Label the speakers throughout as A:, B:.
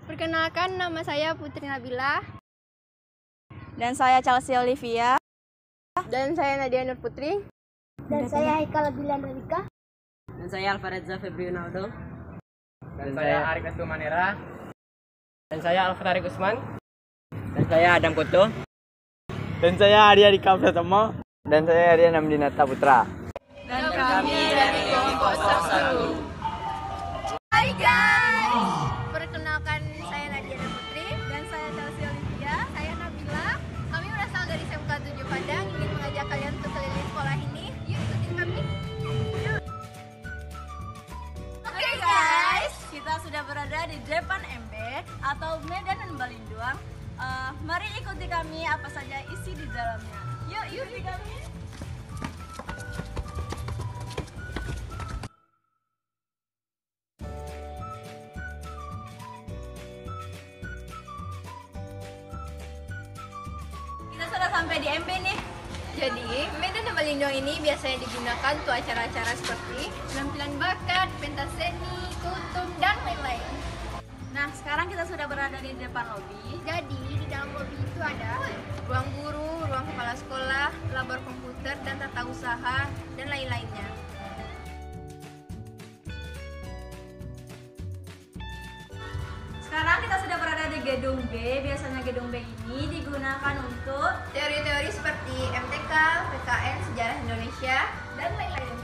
A: Perkenalkan, nama saya Putri Nabila.
B: Dan saya Chelsea Olivia.
A: Dan saya Nadia Nur Putri.
C: Dan saya Haikal Bilan Rika.
D: Dan saya Alvareza Febri Ronaldo.
E: Dan saya Arik Manera.
F: Dan saya Alfred Usman.
D: Dan saya Adam Koto.
E: Dan saya Arya Dika Pratama.
G: Dan saya Arya Namdinata Putra.
B: Dan kami dari kelompok 1.
A: Hai guys, perkenalkan saya Nadia Nur Putri.
B: Dan saya Chelsea Olivia.
A: Saya Nabila. Kami berasal dari SMK 7 Padang, ingin mengajak kalian untuk keliling sekolah ini. Yuk ikutin kami.
B: Oke guys, kita sudah berada di depan MB atau Medan dan Balinduang. Mari ikuti kami apa saja isi di dalamnya. Yuk ikuti kami. Kita sudah sampai di MB nih.
A: Jadi, Medan dan Balinduang ini biasanya digunakan untuk acara-acara seperti penampilan bakat, pentas seni, kultum, dan lain-lain.
B: Nah, sekarang kita sudah berada di depan lobi.
A: Jadi, di dalam lobi itu ada ruang guru, ruang kepala sekolah, labor komputer, dan tata usaha, dan lain-lainnya.
B: Sekarang kita sudah berada di gedung B. Biasanya gedung B ini digunakan untuk
A: Teori-teori seperti MTK, PKN, sejarah Indonesia, dan lain-lain.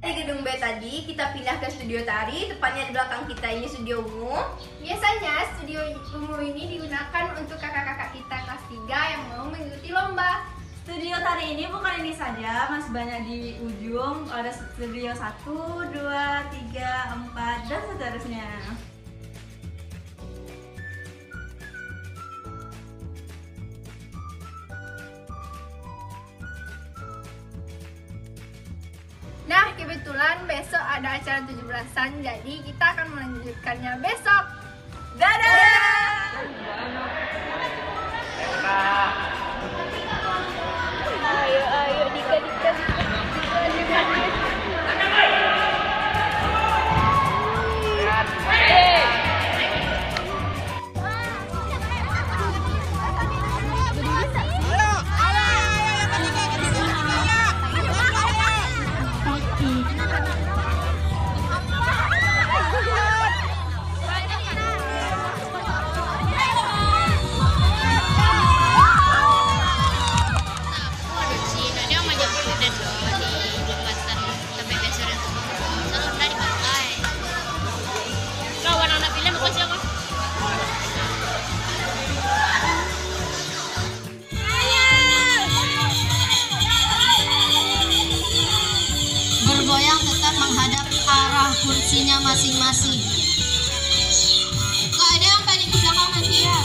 A: Di gedung B tadi, kita pindah ke studio tari, tepatnya di belakang kita ini studio ungu. Biasanya studio ungu ini digunakan untuk kakak-kakak kita kelas 3 yang mau mengikuti lomba.
B: studio tari ini. Bukan ini saja, masih banyak di ujung. Ada studio 1, 2, 3, 4, dan seterusnya.
A: Nah, kebetulan besok ada acara 17-an, jadi kita akan melanjutkannya besok.
B: Dadah!
A: Ayo, Dika.
C: Bergoyang tetap menghadap arah kursinya masing-masing. Kak, ada yang paling di belakang nanti ya.